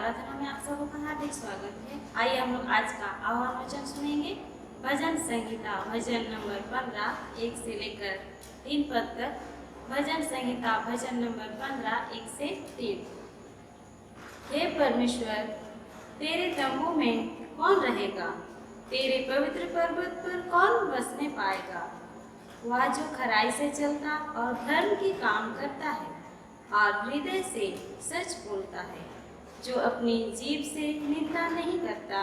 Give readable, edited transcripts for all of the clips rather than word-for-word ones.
आराधना में आप सबों का हार्दिक स्वागत है। आइए हम लोग आज का आह्वान वचन सुनेंगे। भजन संहिता भजन नंबर 15 1 से लेकर 3 पद तक। भजन संहिता भजन नंबर 15 1 से 3। हे परमेश्वर, तेरे तंबू में कौन रहेगा? तेरे पवित्र पर्वत पर कौन बसने पाएगा? वह जो खराई से चलता और धर्म की काम करता है और हृदय से सच बोलता है, जो अपनी जीभ से निंदा नहीं करता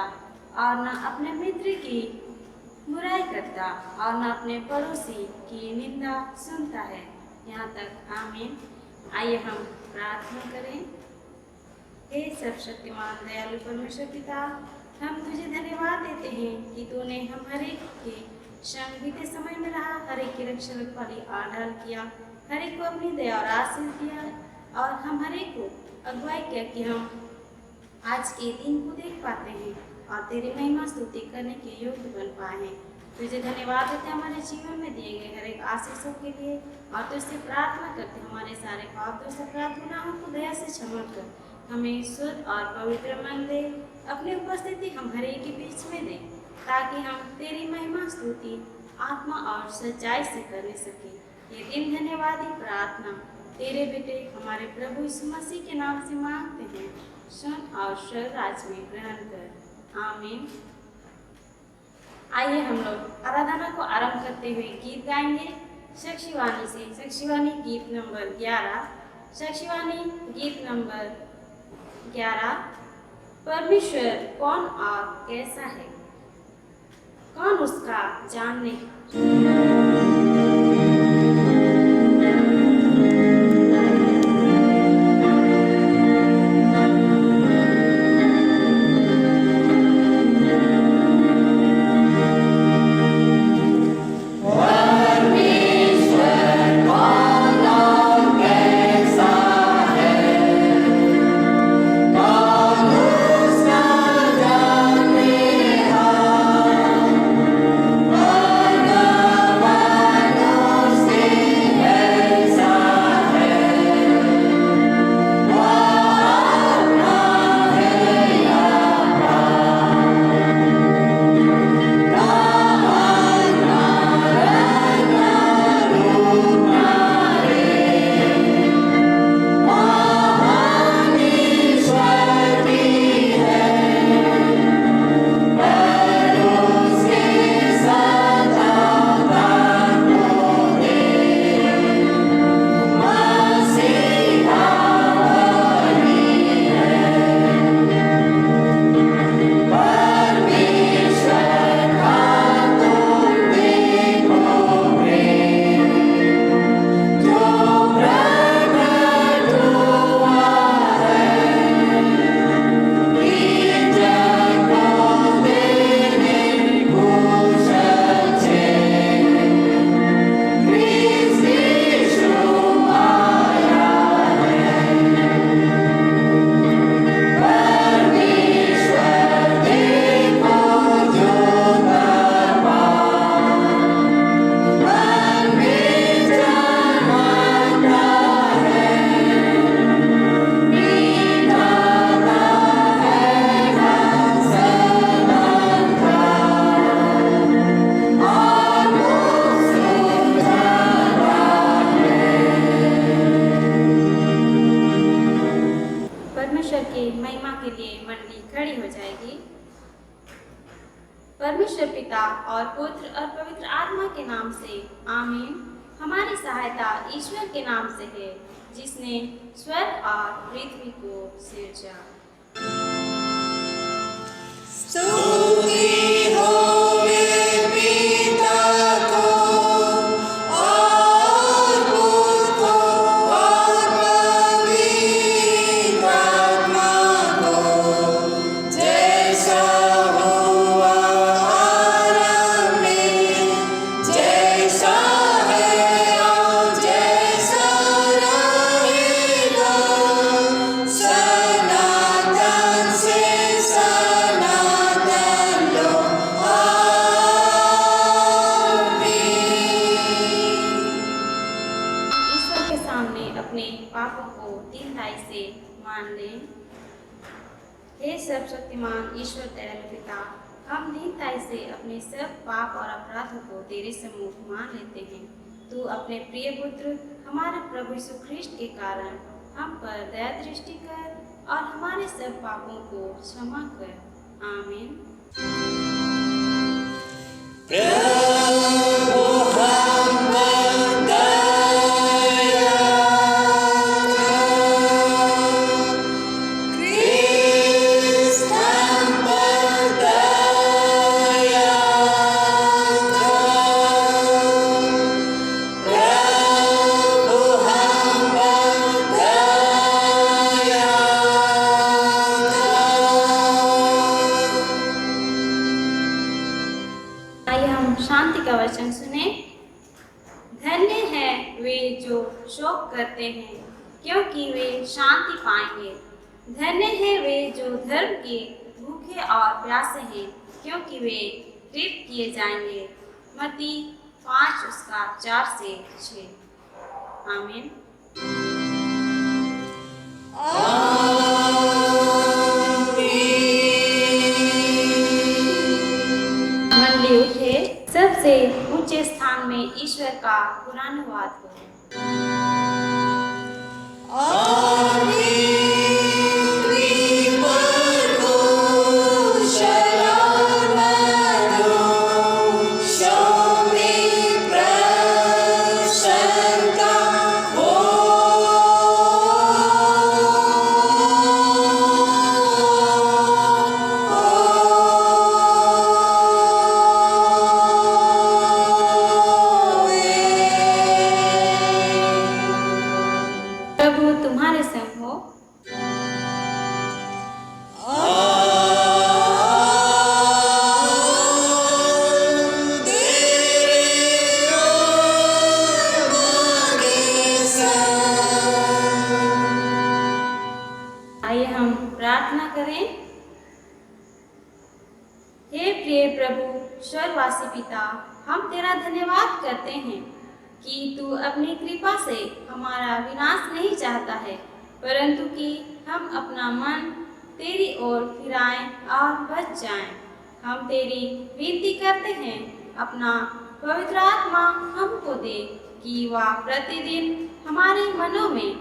और न अपने मित्र की बुराई करता और न अपने पड़ोसी की निंदा सुनता है। यहाँ तक आमीन। आइए हम प्रार्थना करें। हे सर्वशक्तिमान दयालु परमेश्वर पिता, हम तुझे धन्यवाद देते हैं कि तूने हम हर एक के संग बीते समय में रहा, हर एक की रक्षा रखवाली आढ़ाल किया, हर एक को अपनी दया और आशीष दिया और हम हर एक को अगुवाई किया कि हम आज के दिन को देख पाते हैं और तेरी महिमा स्तुति करने के योग्य बन पाए हैं। तुझे धन्यवाद देते हमारे जीवन में दिए गए हर एक आशीषों के लिए और तुझसे प्रार्थना करते हमारे सारे पाप दोष अपराध गुनाहों को दया से क्षमा कर हमें शुद्ध और पवित्र मन दे। अपनी उपस्थिति हम हर एक के बीच में दे ताकि हम तेरी महिमा स्तुति आत्मा और सच्चाई से करने सके। ये दिन धन्यवादी प्रार्थना तेरे बेटे हमारे प्रभु यीशु मसीह के नाम से मांगते हैं। सुन और स्वर्गराज में ग्रहण कर। आमीन। आइए हम लोग आराधना को आरंभ करते हुए गीत गाएंगे साक्षीवाणी से। साक्षीवाणी गीत नंबर 11। साक्षीवाणी गीत नंबर 11। परमेश्वर कौन और कैसा है, कौन उसका जानने। परमेश्वर पिता और पुत्र और पवित्र आत्मा के नाम से आमीन। हमारी सहायता ईश्वर के नाम से है, जिसने स्वर्ग और पृथ्वी को सिरजा। सनातन से सनातन हे सर्वशक्तिमान ईश्वर दयालु पिता, हम दीनताई से अपने सब पाप और अपराधों को तेरे सम्मुख मान लेते हैं। तू अपने प्रिय पुत्र हमारे प्रभु यीशु ख्रिस्ट के कारण हम पर दया दृष्टि कर और हमारे सब पापों को क्षमा कर। आमीन। आइए हम शांति का वचन सुने। धन्य है वे जो शोक करते हैं, क्योंकि वे शांति पाएंगे। धन्य है वे जो धर्म के भूखे और प्यासे हैं, क्योंकि वे तृप्त किए जाएंगे। मत्ती 5:4-6। आमीन। मंडली उठे, सबसे ऊंचे स्थान में ईश्वर का पुरानुवाद हो। प्रभु तुम्हारे संग हो। आइए हम प्रार्थना करें। हे प्रिय प्रभु स्वर्गवासी पिता, हम तेरा धन्यवाद करते हैं कि तू अपनी कृपा से हमारा विनाश नहीं चाहता है, परंतु कि हम अपना मन तेरी ओर फिराएं और बच जाएं। हम तेरी विनती करते हैं, अपना पवित्र आत्मा हमको दे कि वह प्रतिदिन हमारे मनों में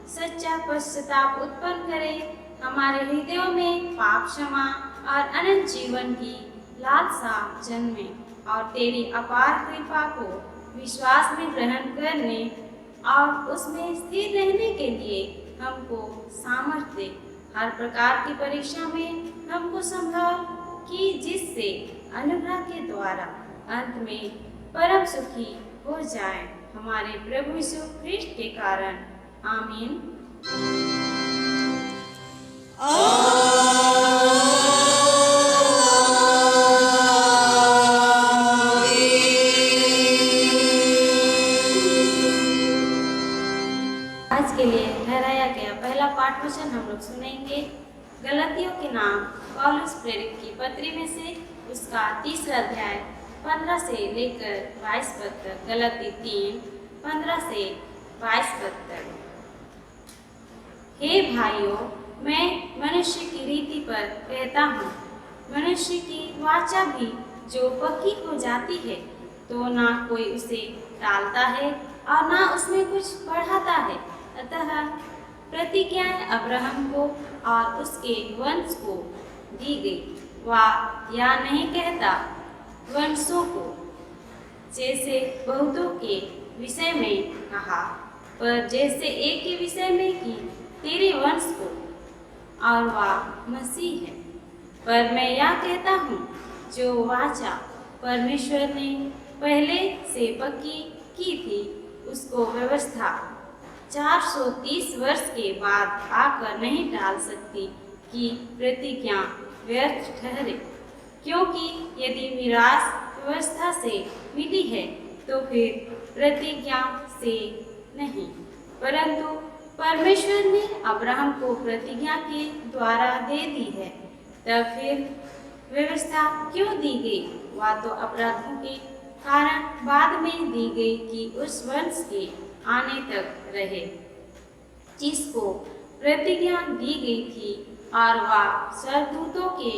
सच्चा पश्चाताप उत्पन्न करे, हमारे हृदयों में पाप क्षमा और अनंत जीवन की लालसा जन्मे और तेरी अपार कृपा को विश्वास में ग्रहण करने और उसमें स्थिर रहने के लिए हमको सामर्थ्य दे। हर प्रकार की परीक्षा में हमको संभाल कि जिससे अनुग्रह के द्वारा अंत में परम सुखी हो जाए, हमारे प्रभु यीशु ख्रिस्ट के कारण। आमीन। आज के लिए ठहराया गया पहला पाठ वचन हम लोग सुनेंगे गलतियों के नाम पौलुस प्रेरित की पत्री में से उसका 3 अध्याय 15 से लेकर 22 पद तक। गलती 3:15 से 22 पद तक। हे भाइयों, मैं मनुष्य की रीति पर कहता हूँ, मनुष्य की वाचा भी जो पक्की हो जाती है, तो ना कोई उसे टालता है और ना उसमें कुछ बढ़ाता है। अतः प्रतिज्ञाएं अब्राहम को और उसके वंश को दी गई। वह या नहीं कहता वंशों को, जैसे बहुतों के विषय में कहा, पर जैसे एक के विषय में कि तेरे वंश को, और वह मसीह है। पर मैं यह कहता हूँ, जो वाचा परमेश्वर ने पहले से पक्की की थी, उसको व्यवस्था 430 वर्ष के बाद आकर नहीं टाल सकती कि प्रतिज्ञा व्यर्थ ठहरे। क्योंकि यदि मिरास व्यवस्था से मिली है, तो फिर प्रतिज्ञा से नहीं, परंतु परमेश्वर ने अब्राहम को प्रतिज्ञा के द्वारा दे दी है। तब फिर व्यवस्था क्यों दी गई? वह तो अपराधों के कारण बाद में दी गई कि उस वंश के आने तक रहे, जिसको प्रतिज्ञा दी गई थी। और वह सरदूतों के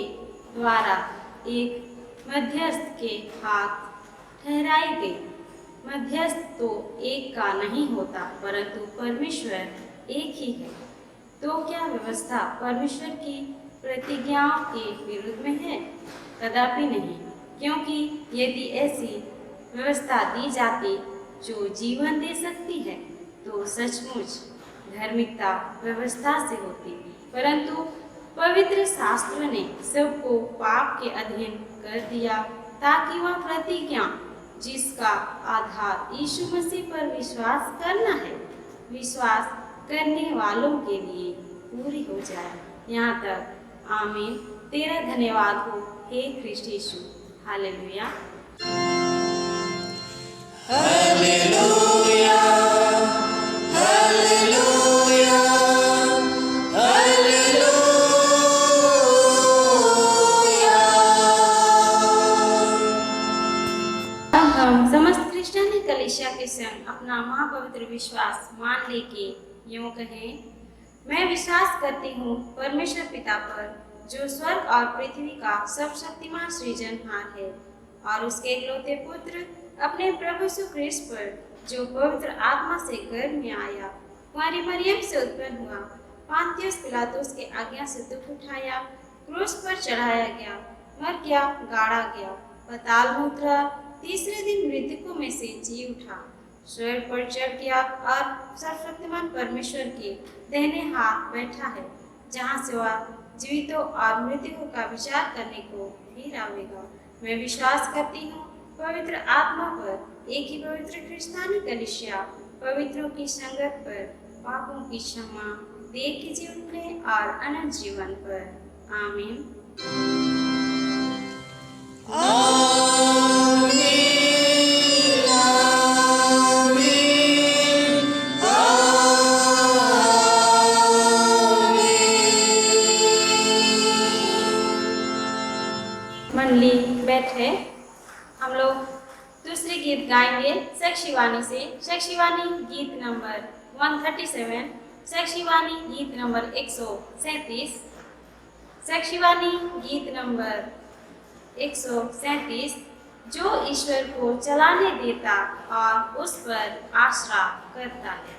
द्वारा एक मध्यस्थ के हाथ ठहराई गई। मध्यस्थ तो एक का नहीं होता, परंतु परमेश्वर एक ही है। तो क्या व्यवस्था परमेश्वर की प्रतिज्ञाओं के विरुद्ध में है? कदापि नहीं, क्योंकि यदि ऐसी व्यवस्था दी जाती जो जीवन दे सकती है तो सचमुच धार्मिकता व्यवस्था से होती, परंतु पवित्र शास्त्र ने सबको पाप के अधीन कर दिया ताकि वह प्रतिज्ञा जिसका आधार यीशु मसीह पर विश्वास करना है, विश्वास करने वालों के लिए पूरी हो जाए। यहाँ तक आमीन। तेरा धन्यवाद हो हे ख्रिस्ट यीशु। हालेलुया। Hallelujah, hallelujah, hallelujah. अब हम समस्त क्रिश्चियन कलीसिया के संग अपना महापवित्र विश्वास मान लेके यूं कहें, मैं विश्वास करती हूँ परमेश्वर पिता पर, जो स्वर्ग और पृथ्वी का सर्वशक्तिमान सृजनहार है, और उसके इकलौते पुत्र अपने प्रभु यीशु ख्रिस्त पर, जो पवित्र आत्मा से गर्भ में आया, कुंवारी मरियम से उत्पन्न हुआ, पांतियुस पिलातुस के आज्ञा से दुख उठाया, क्रूस पर चढ़ाया गया, मर गया, गाड़ा गया, पाताल में उतरा, तीसरे दिन मृतकों में से जी उठा, स्वर्ग पर चढ़ गया और सर्वशक्तिमान परमेश्वर के दाहिने हाथ बैठा है, जहाँ से वह जीवितों और मृतकों का विचार करने को फिर आवेगा। मैं विश्वास करती हूँ पवित्र आत्मा पर, एक ही पवित्र क्रिस्तानी कलीसिया, पवित्रों की संगत पर, पापों की क्षमा, देह के जीवन पर और अनंत जीवन पर। आमीन। मंडली बैठे, हम लोग दूसरे गीत गाएंगे साक्षीवाणी से। साक्षीवाणी गीत नंबर 137, साक्षीवाणी गीत नंबर 137, साक्षीवाणी गीत नंबर 137। जो ईश्वर को चलाने देता और उस पर आश्रा करता है।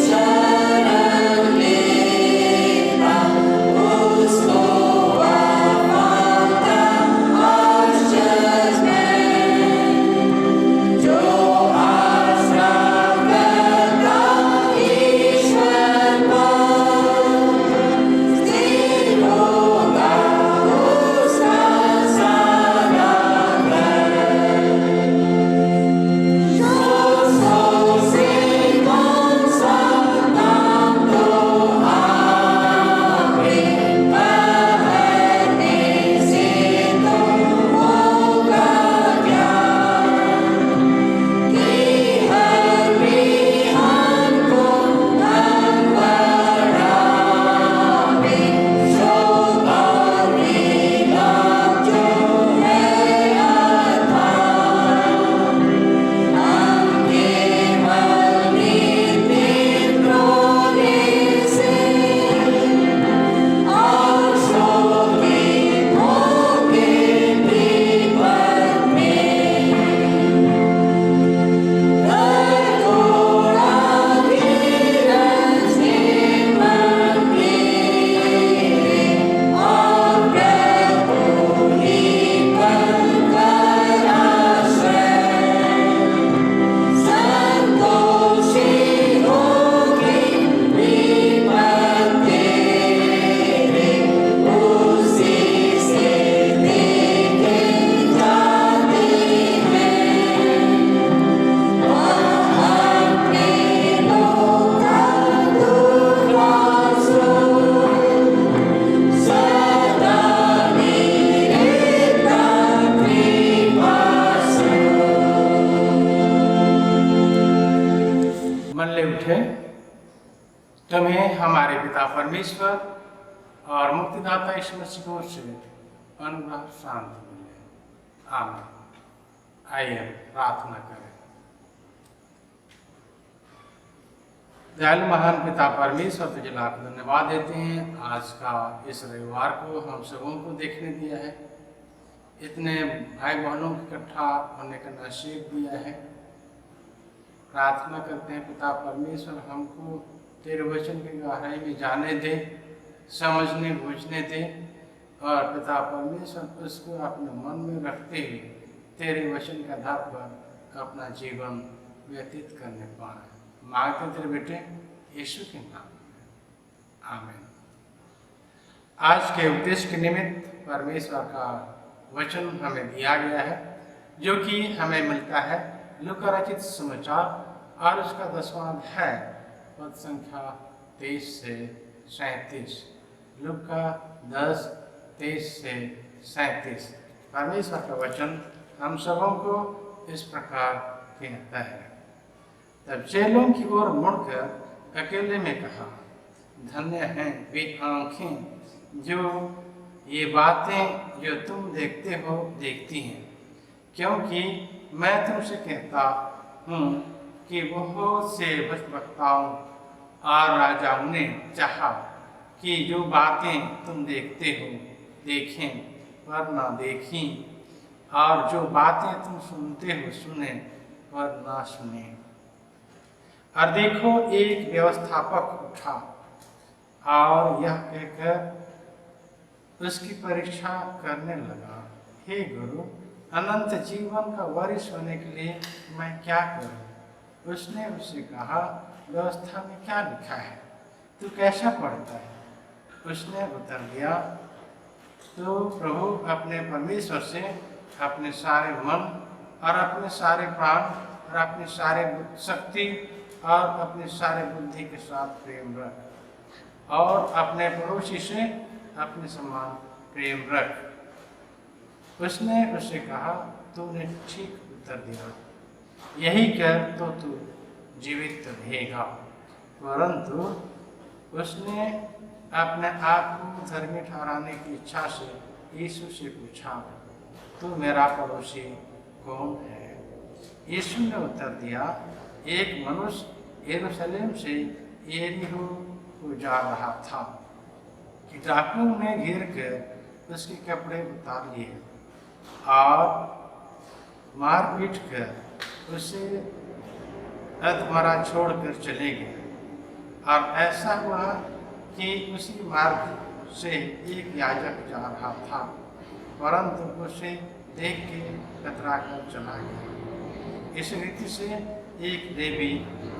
Shara तुम्हें हमारे पिता परमेश्वर और मुक्तिदाता यीशु मसीह की ओर से अनुग्रह शांति मिले। आमीन। आइए प्रार्थना करें। दयालु महान पिता परमेश्वर, तुझे लाख धन्यवाद देते हैं आज का इस रविवार को हम सबों को देखने दिया है, इतने भाई बहनों को इकट्ठा होने का नसीब दिया है। प्रार्थना करते हैं पिता परमेश्वर हमको तेरे वचन की गहराई में जाने दे, समझने बूझने दे और पिता परमेश्वर उसको अपने मन में रखते हुए तेरे वचन के आधार पर अपना जीवन व्यतीत करने पाए। मांगते तेरे बेटे यीशु के नाम में, आमीन। आज के उपदेश के निमित्त परमेश्वर का वचन हमें दिया गया है, जो कि हमें मिलता है लूका रचित समाचार और उसका 10वां अध्याय पद संख्या 23 से 37। लूका 10:23 से 37। परमेश्वर का वचन हम सबों को इस प्रकार कहता है। तब चेलों की ओर मुड़कर अकेले में कहा, धन्य हैं वे आँखें जो ये बातें जो तुम देखते हो देखती हैं, क्योंकि मैं तुमसे कहता हूँ कि बहुत से भविष्यवक्ताओं और राजाओं ने चाहा कि जो बातें तुम देखते हो देखें पर ना देखी, और जो बातें तुम सुनते हो सुने पर ना सुने। और देखो, एक व्यवस्थापक उठा और यह कहकर उसकी परीक्षा करने लगा, हे गुरु, अनंत जीवन का वारिस होने के लिए मैं क्या करूं? उसने उससे कहा, व्यवस्था में क्या लिखा है, तू कैसा पढ़ता है? उसने उत्तर दिया, तो प्रभु अपने परमेश्वर से अपने सारे मन और अपने सारे प्राण और अपने सारे शक्ति और अपने सारे बुद्धि के साथ प्रेम रख, और अपने पड़ोसी से अपने समान प्रेम रख। उसने उससे कहा, तूने ठीक उत्तर दिया, यही कर तो तू जीवित रहेगा। परंतु उसने अपने आप को धर्मी ठहराने की इच्छा से यीशु से पूछा, तू मेरा पड़ोसी कौन है? यीशु ने उत्तर दिया, एक मनुष्य यरूशलेम से यरीहो को जा रहा था कि डाकुओं ने घेर कर उसके कपड़े उतार लिए और मार पीट कर उसे अधमरा छोड़कर चले गए। और ऐसा हुआ कि उसी मार्ग से एक याजक जा रहा था, परंतु उसे देख के कतरा कर चला गया। इस रीति से एक लेवी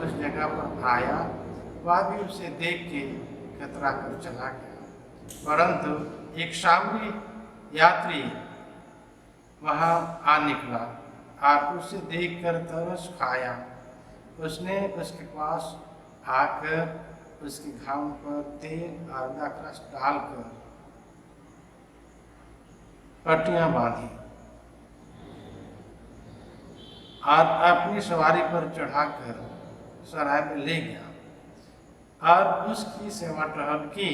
उस जगह पर आया, वह भी उसे देख के कतरा कर चला गया। परंतु एक सामरी यात्री वहाँ आ निकला और उसे देखकर तरस खाया। उसने उसके पास आकर उसके घाव पर तेल और दाखरस डालकर पट्टियां बांधी और अपनी सवारी पर चढ़ाकर सराय में ले गया और उसकी सेवा टहल की।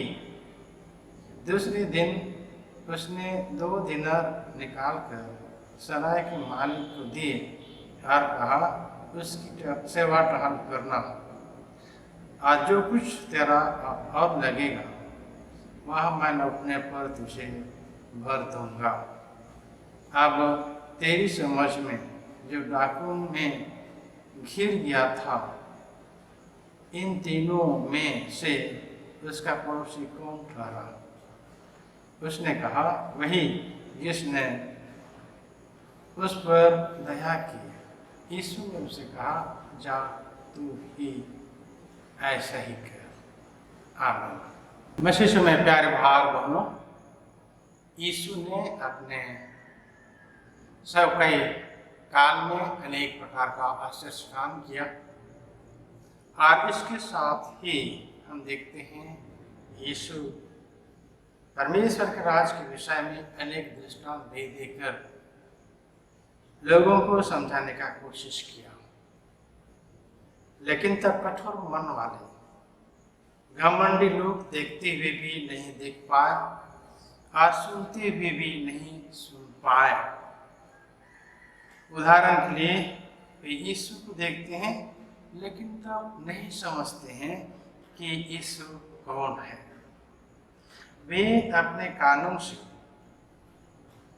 दूसरे दिन उसने 2 दिनार निकालकर सराय के मालिक को दिए और कहा, उसकी सेवा टहल करना, आज जो कुछ तेरा और लगेगा वह मैं लौटने पर तुझे भर दूंगा। अब तेरी समझ में जो डाकुओं में घिर गया था, इन तीनों में से उसका पड़ोसी कौन ठहरा? उसने कहा, वही जिसने उस पर दया की। यीशु ने उसे कहा, जा तू ही ऐसा ही कर। आमीन। मसीह में प्यारे भाई बहनों, यीशु ने अपने सेवकाई काल में अनेक प्रकार का आश्चर्य काम किया और इसके साथ ही हम देखते हैं यीशु परमेश्वर के राज के विषय में अनेक दृष्टांत दे देकर लोगों को समझाने का कोशिश किया। लेकिन तब कठोर मन वाले घमंडी लोग देखते हुए भी नहीं देख पाए और सुनते हुए भी नहीं सुन पाए। उदाहरण के लिए वे यीशु को देखते हैं लेकिन तब नहीं समझते हैं कि यीशु कौन है। वे अपने कानों से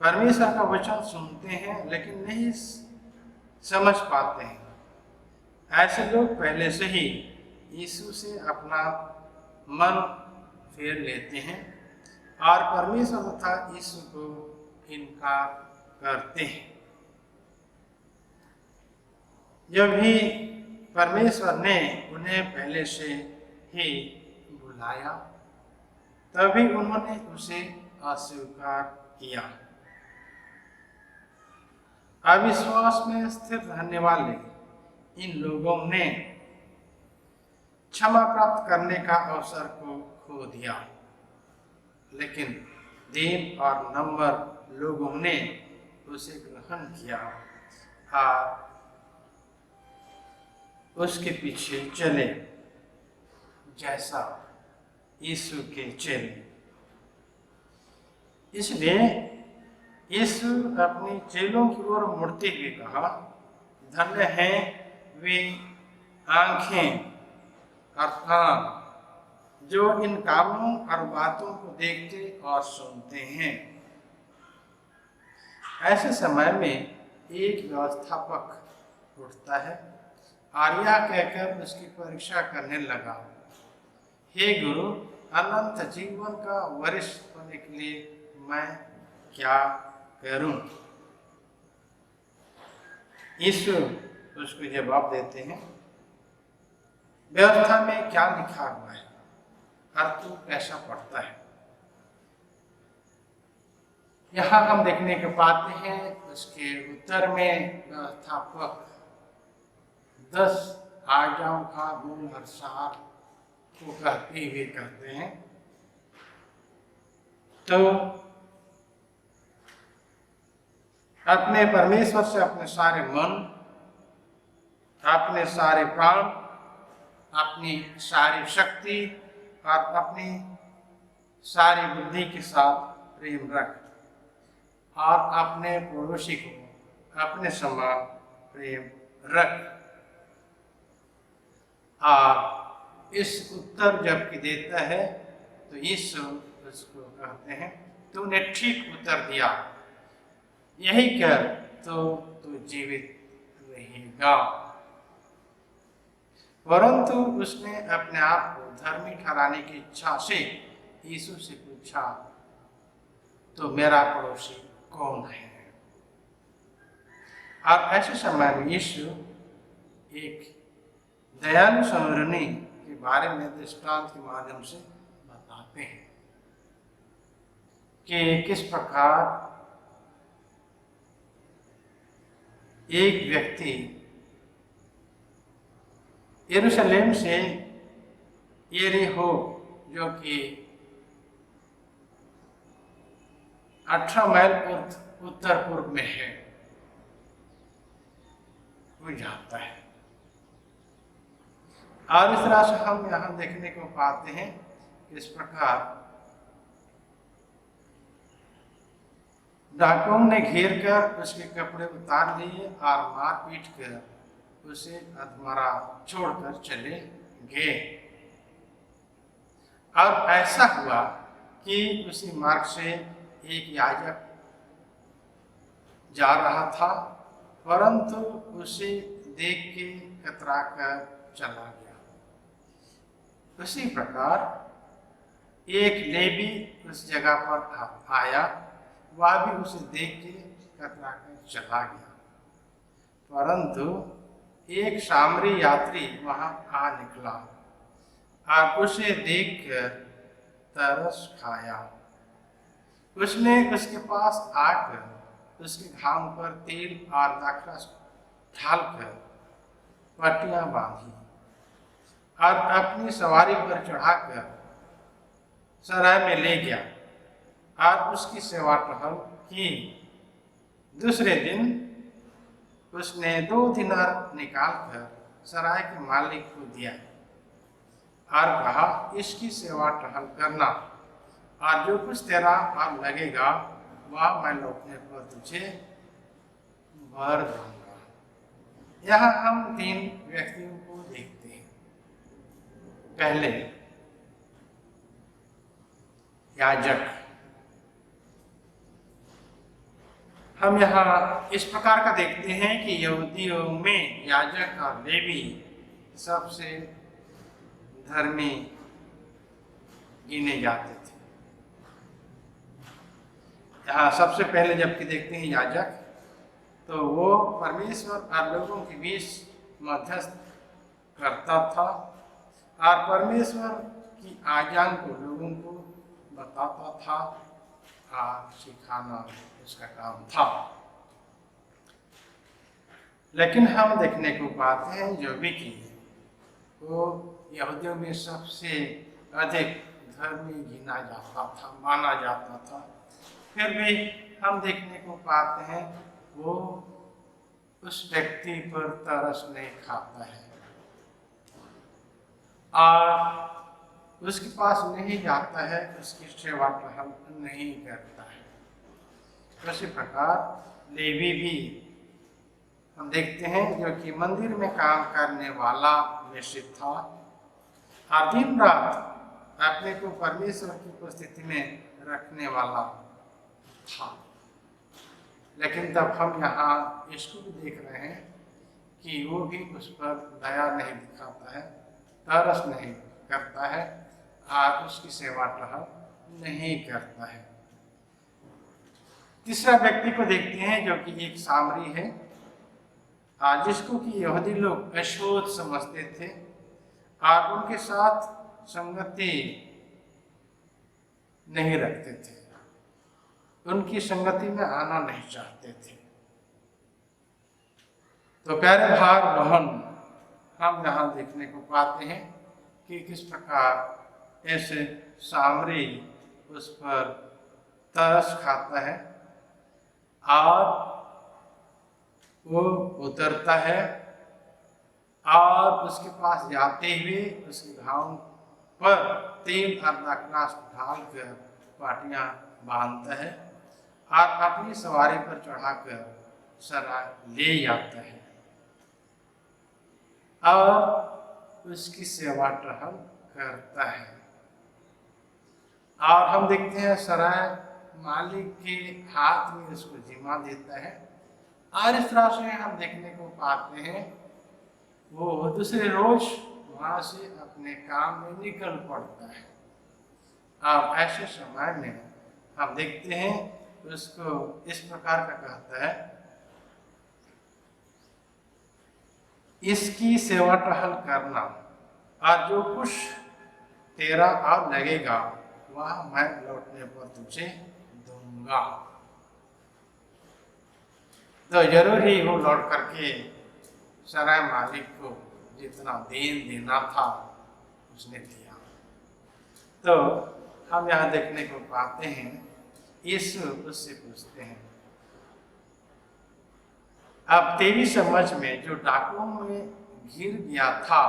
परमेश्वर का वचन सुनते हैं लेकिन नहीं समझ पाते हैं। ऐसे लोग पहले से ही यीशु से अपना मन फेर लेते हैं और परमेश्वर तथा यीशु को इनकार करते हैं। जब भी परमेश्वर ने उन्हें पहले से ही बुलाया तभी उन्होंने उसे अस्वीकार किया। अविश्वास में स्थिर रहने वाले इन लोगों ने क्षमा प्राप्त करने का अवसर को खो दिया, लेकिन दीन और नम्र लोगों ने उसे ग्रहण किया और उसके पीछे चले जैसा यीशु के चेले। इसलिए यीशु अपने चेलों की ओर मुड़ते हुए कहा, धन्य हैं वे आंखें और कान जो इन कामों और बातों को देखते और सुनते हैं। ऐसे समय में एक व्यवस्थापक उठता है और यह कहकर उसकी परीक्षा करने लगा, हे गुरु, अनंत जीवन का वरिष्ठ होने के लिए मैं क्या करूं? यीशु उसको जवाब देते हैं, व्यवस्था में क्या लिखा हुआ है और तू कैसा पढ़ता है? यहाँ हम देखने को पाते हैं उसके उत्तर में व्यवस्थापक 10 आज्ञाओं का मूल और सार को कहते हुए कहते हैं। तो अपने परमेश्वर से अपने सारे मन, अपने सारे प्राण, अपनी सारी शक्ति और अपनी सारी बुद्धि के साथ प्रेम रख और अपने पड़ोसी को अपने समान प्रेम रख। और इस उत्तर जबकि देता है तो यीशु उसको कहते हैं, तूने ठीक उत्तर दिया, यही कर तो तू जीवित रहेगा। परंतु उसने अपने आप को धर्मी ठहराने की इच्छा से यीशु से पूछा, तो मेरा पड़ोसी कौन है? और ऐसे समय में यीशु एक दयालु समरणी के बारे में दृष्टांत के माध्यम से बताते हैं कि किस प्रकार एक व्यक्ति यरूशलेम से यरीहो, जो कि 18 माइल उत्तर पूर्व में है, वो जाता है। और इस तरह से हम यहाँ देखने को पाते हैं कि इस प्रकार डाकुओं ने घेर कर उसके कपड़े उतार लिए और मार पीट कर उसे अधमरा छोड़कर चले गए। और ऐसा हुआ कि उसी मार्ग से एक याजक जा रहा था, परंतु उसे देख के कतरा कर चला गया। उसी प्रकार एक लेवी उस जगह पर आया, वह भी उसे देख के कतरा कर चला गया। परंतु एक सामरी यात्री वहां आ निकला और उसे देखकर तरस खाया। उसने उसके पास आकर उसके घाव पर तेल और दाखरस ढालकर पट्टियां बांधी और अपनी सवारी पर चढ़ाकर सराय में ले गया और उसकी सेवा टहल की। दूसरे दिन उसने 2 दिनार निकालकर सराय के मालिक को दिया और कहा, इसकी सेवा टहल करना, और जो कुछ तेरा और लगेगा वह मैं लौटने पर तुझे भर दूंगा। यहाँ हम 3 व्यक्तियों को देखते हैं। पहले याजक। हम यहाँ इस प्रकार का देखते हैं कि यहूदियों में याजक और लेवी सबसे धर्मी गिने जाते थे। यहाँ सबसे पहले जबकि देखते हैं याजक, तो वो परमेश्वर और लोगों के बीच मध्यस्थ करता था और परमेश्वर की आज्ञा को लोगों को बताता था और सिखाना उसका काम था। लेकिन हम देखने को पाते हैं जो भी कि वो यहूदियों में सबसे अधिक धर्मी गिना जाता था, माना जाता था। फिर भी हम देखने को पाते हैं वो उस व्यक्ति पर तरस नहीं खाता है और उसके पास नहीं जाता है, उसकी सेवा टहल नहीं करता है। उसी प्रकार लेवी भी हम देखते हैं जो कि मंदिर में काम करने वाला निश्चित था और दिन रात अपने को परमेश्वर की उपस्थिति में रखने वाला था। लेकिन तब हम यहाँ इसको भी देख रहे हैं कि वो भी उस पर दया नहीं दिखाता है, तरस नहीं करता है और उसकी सेवा टहल नहीं करता है। तीसरा व्यक्ति को देखते हैं जो कि एक सामरी है, जिसको कि यहूदी लोग अशुद्ध समझते थे और उनके साथ संगति नहीं रखते थे, उनकी संगति में आना नहीं चाहते थे। तो प्यारे भाई बहन, हम यहाँ देखने को पाते हैं कि किस प्रकार ऐसे सामरी उस पर तरस खाता है और वो उतरता है और उसके पास जाते हुए उसके घाव पर 3 अर्धनाक्रास ढाल कर पाटियां बांधता है और अपनी सवारी पर चढ़ाकर सराय ले जाता है और उसकी सेवा टहल करता है। और हम देखते हैं सराय मालिक के हाथ में उसको जिम्मा देता है और इस तरह से हम देखने को पाते हैं वो दूसरे रोज वहां से अपने काम में निकल पड़ता है। अब ऐसे समय में हम देखते हैं उसको इस प्रकार का कहता है, इसकी सेवा टहल करना और जो कुछ तेरा और लगेगा वह मैं लौटने पर तुझे दूंगा। तो जरूर ही वो लौट करके सराय मालिक को जितना देना था उसने दिया। तो हम यहाँ देखने को पाते हैं यीशु उससे पूछते हैं, अब तेरी समझ में जो डाकुओं में घिर गया था,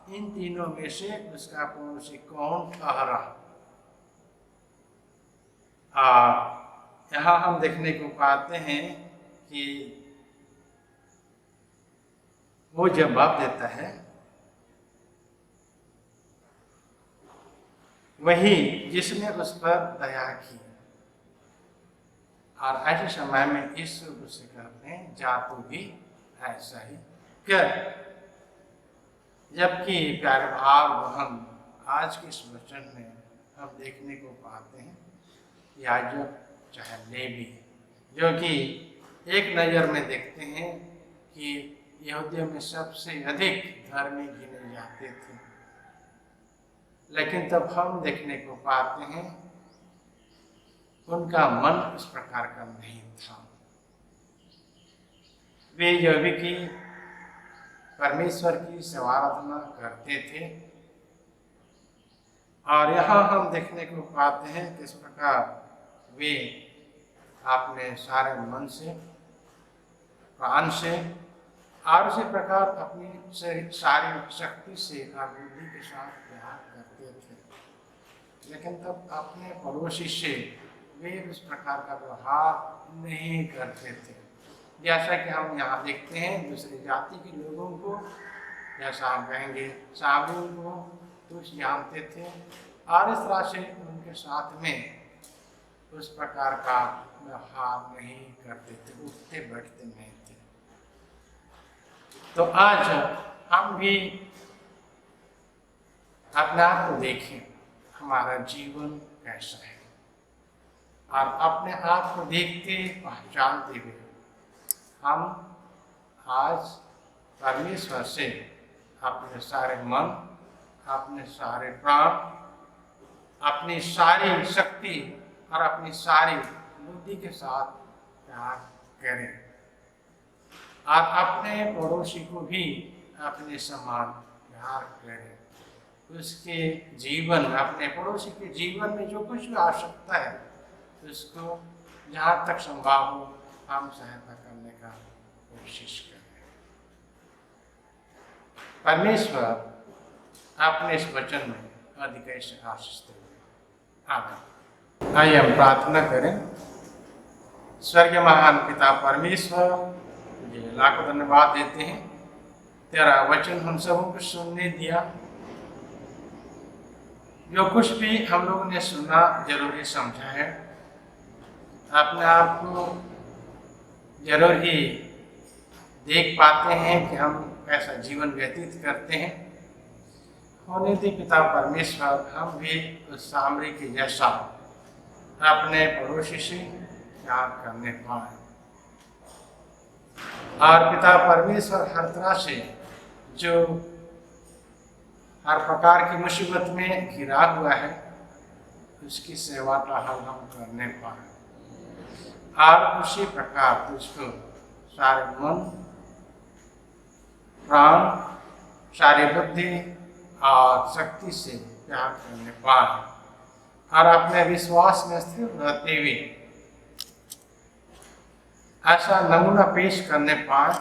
इन तीनों में से उसका पड़ोसी कौन ठहरा? यहाँ हम देखने को पाते हैं कि वो जवाब देता है, वही जिसने उस पर दया की। और ऐसे समय में यीशु उससे कहते हैं, जा तू भी ऐसा ही कर। जबकि प्यारे भाई बहन, आज के इस वचन में हम देखने को पाते हैं याजक चाहे लेवी, जो कि एक नज़र में देखते हैं कि यहूदियों में सबसे अधिक धर्मी गिने जाते थे, लेकिन तब हम देखने को पाते हैं उनका मन इस प्रकार का नहीं था। वे जो भी कि परमेश्वर की सेवाराधना करते थे और यहाँ हम देखने को पाते हैं किस प्रकार वे अपने सारे मन से, प्राण से और उसी प्रकार अपनी सारी शक्ति से और बुद्धि के साथ प्यार करते थे, लेकिन तब अपने पड़ोसी से वे उस प्रकार का व्यवहार नहीं करते थे। जैसा कि हम यहाँ देखते हैं दूसरी जाति के लोगों को, जैसा हम कहेंगे साबुन को तुच्छ जानते थे और इस तरह से उनके साथ में उस प्रकार का व्यवहार नहीं करते थे, उठते बैठते नहीं थे। तो आज हम भी अपने आप को देखें, हमारा जीवन कैसा है, और अपने आप को देखते पहचानते हुए हम आज परमेश्वर से अपने सारे मन, अपने सारे प्राण, अपनी सारी शक्ति और अपनी सारी बुद्धि के साथ प्यार करें और अपने पड़ोसी को भी अपने समान प्यार करें। उसके जीवन, अपने पड़ोसी के जीवन में जो कुछ भी आवश्यकता है उसको जहाँ तक संभव हो हम सहायता करने का कोशिश करें। परमेश्वर अपने इस वचन में अधिक आशीष दे। आमीन। आइए हम प्रार्थना करें। स्वर्गीय महान पिता परमेश्वर, तुझे लाखों धन्यवाद देते हैं, तेरा वचन हम सबों को सुनने दिया। जो कुछ भी हम लोगों ने सुना जरूर ही समझा है, अपने आप को जरूर ही देख पाते हैं कि हम कैसा जीवन व्यतीत करते हैं। होने दे पिता परमेश्वर, हम भी उस सामरी के जैसा अपने पड़ोसी से प्यार करने पाए, और पिता परमेश्वर हर तरह से जो हर प्रकार की मुसीबत में घिरा हुआ है उसकी सेवा का हल हम करने पाए, और उसी प्रकार तुझको सारे मन, प्राण, सारी बुद्धि और शक्ति से प्यार करने पाए, और अपने विश्वास में स्थिर रहते हुए ऐसा नमूना पेश करने पाए।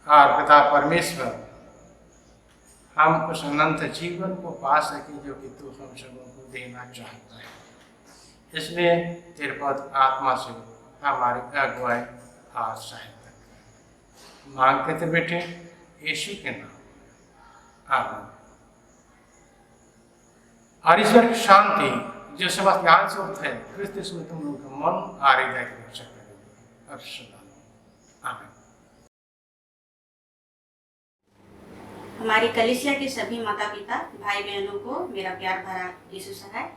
और पिता परमेश्वर, हम उस अनंत जीवन को पा सके जो कि तू हम सबों को देना चाहता है। इसलिए तेरे पवित्र आत्मा से हमारी अगुवाई और सहायता कर मांगते थे बेटे, यीशु के नाम, आमीन। और ईश्वर की शांति जो समस्त ज्ञान से उठे क्रिस्त में तुम लोग का मन और हृदय की रक्षा करेगी अब सदा। आमीन। हमारी कलीसिया के सभी माता पिता भाई बहनों को मेरा प्यार भरा यीशु सहाय।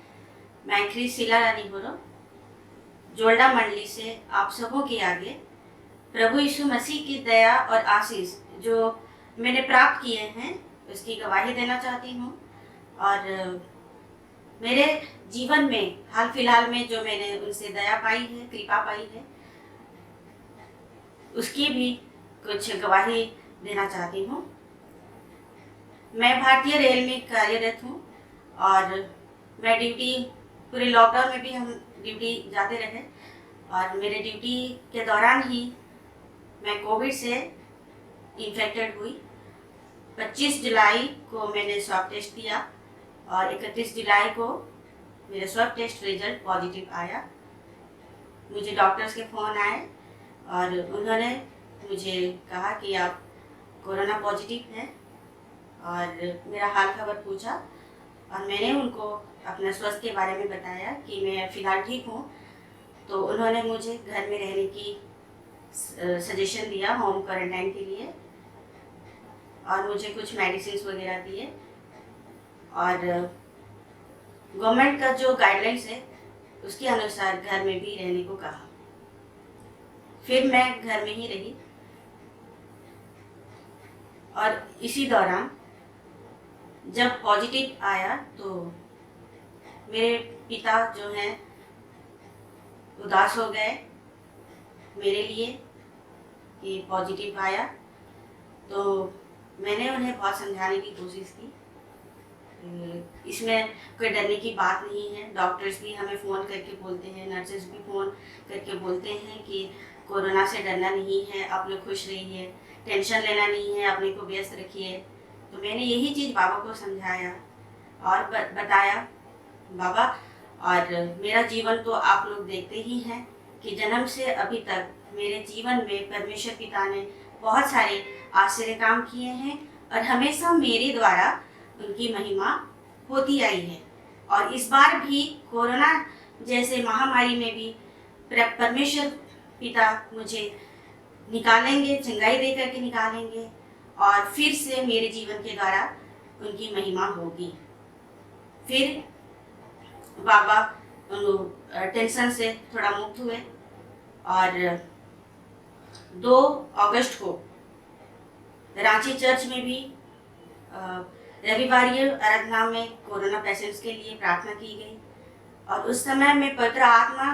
मैं ख्रीस शीला रानी बोरो जोल्डा मंडली से आप सबों के आगे प्रभु यीशु मसीह की दया और आशीष जो मैंने प्राप्त किए हैं उसकी गवाही देना चाहती हूँ। और मेरे जीवन में हाल फिलहाल में जो मैंने उनसे दया पाई है, कृपा पाई है, उसकी भी कुछ गवाही देना चाहती हूँ। मैं भारतीय रेल में कार्यरत हूँ और मैं ड्यूटी पूरे लॉकडाउन में भी हम ड्यूटी जाते रहे, और मेरे ड्यूटी के दौरान ही मैं कोविड से इन्फेक्टेड हुई। 25 जुलाई को मैंने स्वैब टेस्ट दिया और 31 जुलाई को मेरा स्वैब टेस्ट रिजल्ट पॉजिटिव आया। मुझे डॉक्टर्स के फ़ोन आए और उन्होंने मुझे कहा कि आप कोरोना पॉजिटिव हैं, और मेरा हाल खबर पूछा और मैंने उनको अपना स्वास्थ्य के बारे में बताया कि मैं फ़िलहाल ठीक हूँ। तो उन्होंने मुझे घर में रहने की सजेशन दिया होम क्वारंटाइन के लिए, और मुझे कुछ मेडिसिन वगैरह दिए, और गवर्नमेंट का जो गाइडलाइंस है उसके अनुसार घर में भी रहने को कहा। फिर मैं घर में ही रही, और इसी दौरान जब पॉजिटिव आया तो मेरे पिता जो हैं उदास हो गए मेरे लिए कि पॉजिटिव आया। तो मैंने उन्हें बहुत समझाने की कोशिश की, इसमें कोई डरने की बात नहीं है। डॉक्टर्स भी हमें फ़ोन करके बोलते हैं, नर्सेज भी फ़ोन करके बोलते हैं कि कोरोना से डरना नहीं है, आप लोग खुश रहिए, टेंशन लेना नहीं है, अपने को व्यस्त रखिए। तो मैंने यही चीज़ बाबा को समझाया और बताया बाबा। और मेरा जीवन तो आप लोग देखते ही हैं कि जन्म से अभी तक मेरे जीवन में परमेश्वर पिता ने बहुत सारे आश्चर्य काम किए हैं और हमेशा मेरे द्वारा उनकी महिमा होती आई है। और इस बार भी कोरोना जैसे महामारी में भी परमेश्वर पिता मुझे निकालेंगे, चंगाई दे करके निकालेंगे और फिर से मेरे जीवन के द्वारा उनकी महिमा होगी। फिर बाबा टेंशन से थोड़ा मुक्त हुए और 2 अगस्त को रांची चर्च में भी रविवारीय आराधना में कोरोना पेशेंट्स के लिए प्रार्थना की गई और उस समय मैं पवित्र आत्मा